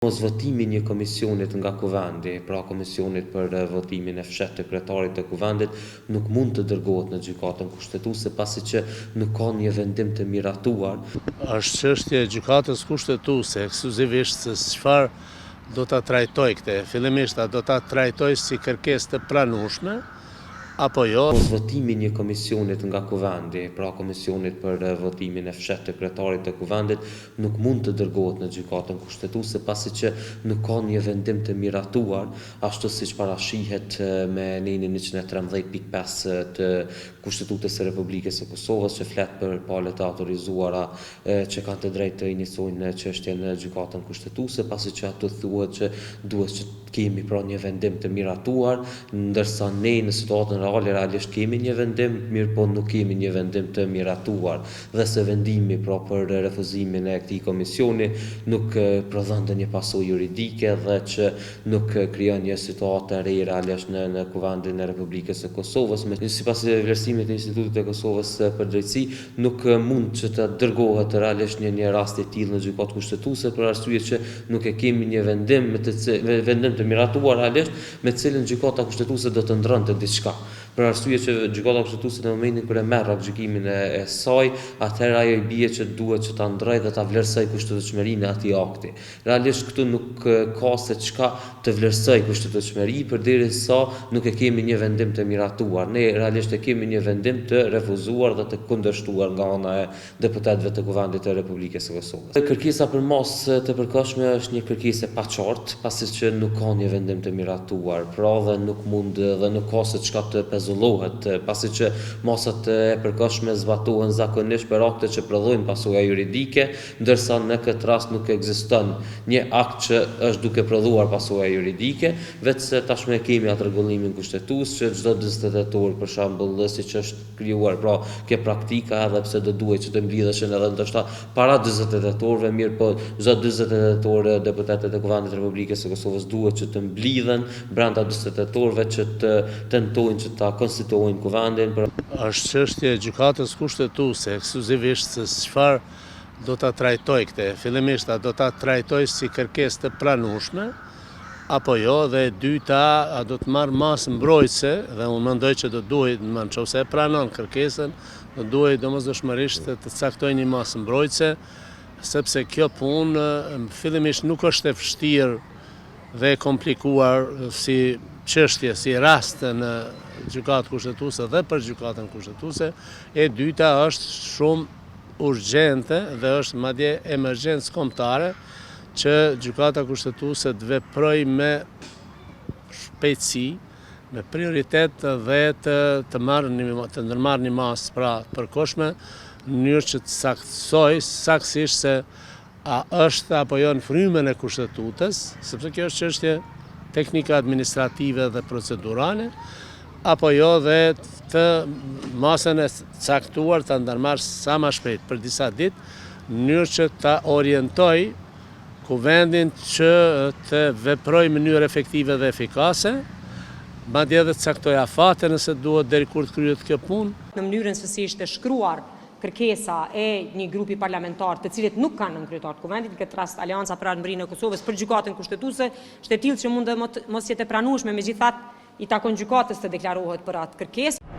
Mos votimi një komisionit nga kuvendi, pra komisionit për votimin e fshet të kryetarit të kuvendit, nuk mund të dërgohet në gjykatën kushtetuese pasi që nuk ka një vendim të miratuar. Është çështje e gjykatës kushtetuese, ekskluzivisht se çfarë do ta trajtoj këtë. Fillimisht do ta trajtoj si kërkesë të pranueshme apo jo. Mos votimi një komisionit nga kuvendi, pra komisionit për votimin e fshet të kryetarit të kuvendit, nuk mund të dërgohet në gjykatën kushtetuese pasi që nuk ka një vendim të miratuar, ashtu siç parashihet me nenin 113.5 të Kushtetutës së Republikës së Kosovës, që flet për palët e autorizuara që kanë të drejtë të inicojnë çështjen në gjykatën kushtetuese, pasi që ato thuhet që duhet që kemi pra një vendim të miratuar, ndërsa ne në situatën realisht kemi një vendim, mirë po nuk kemi një vendim të miratuar, dhe se vendimi pra për refuzimin e këtij komisioni nuk prodhon ndonjë pasojë juridike dhe që nuk krijon një situatë re realisht në kuvendin e Republikës së Kosovës. Sipas vlerësimit të Institutit të Kosovës për drejtësi, nuk mund që të dërgohet realisht një rast i tillë në gjykatë kushtetuese për arsye që nuk e kemi një vendim të miratuar realisht me cilën gjykata kushtetuese do të ndronte diçka. Për arsye që gjykata kushtetuese në momentin kur e merr gjykimin e saj, atëherë ajo i bie që duhet që ta ndrojë dhe ta vlerësoj kushtetshmërinë e atij akti. Realisht këtu nuk ka se çka të vlerësoj kushtetshmëri përderisa nuk e kemi një vendim të miratuar. Ne realisht e kemi një vendim të refuzuar dhe të kundërshtuar nga ana e deputetëve të Kuvendit të Republikës së Kosovës. Kërkesa për masë të përkohshme është një kërkesë e paqartë, pasi që nuk ka një vendim të miratuar, pra dhe nuk mund dhe nuk ka se çka të pezullohet, pasi që masat e përkohshme zbatohen zakonisht për akte që prodhojnë pasoja juridike, ndërsa në këtë rast nuk ekziston një akt që është duke prodhuar pasoja juridike, vetëse tashmë kemi atë rregullimin kushtetues që çdo 40 tetor për shembull, siç është krijuar pra kjo praktika, edhe pse do duhet që të mblidheshin edhe ndoshta para 40 tetorëve, mirë po çdo 40 tetor deputetët e Kuvendit të Republikës së Kosovës duhet që të mblidhen brenda 40 tetorëve që të tentojnë që ta konstituojnë kuvendin. Është çështje e gjykatës kushtetuese, ekskluzivisht se çfarë do ta trajtoj këtë. Fillimisht do ta trajtoj si kërkesë të pranueshme apo jo, dhe e dyta a do të marr masë mbrojtëse, dhe unë mendoj që do duhet, nëse e pranon kërkesën, do duhet domosdoshmërisht të caktoj një masë mbrojtëse, sepse kjo punë fillimisht nuk është e vështirë dhe e komplikuar si çështje, si rast në gjykatë kushtetuese dhe për gjykatën kushtetuese. E dyta është shumë urgjente dhe është madje emergjencë kombëtare që gjykata kushtetuese të veprojë me shpejtësi, me prioritet dhe të ndërmarrë një masë pra përkohshme, në mënyrë që të saktësoj saktësisht se a është apo jo në frymën e kushtetutës, sepse kjo është çështje teknike administrative dhe procedurale, apo jo, dhe të masën e caktuar të ndërmarrë sa më shpejt për disa ditë, në mënyrë që ta orientoj kuvendin që të veprojë në mënyrë efektive dhe efikase, madje edhe të caktoj afate nëse duhet deri kur të kryhet kjo punë. Në mënyrën se si ishte shkruar kërkesa e një grupi parlamentar të cilët nuk kanë nën kryetar të kuvendit, në këtë rast Aleanca për Armërinë e Kosovës për gjykatën kushtetuese, është e tillë që mund të mos jetë e pranueshme, megjithatë i takon gjykatës të deklarohet për atë kërkesë.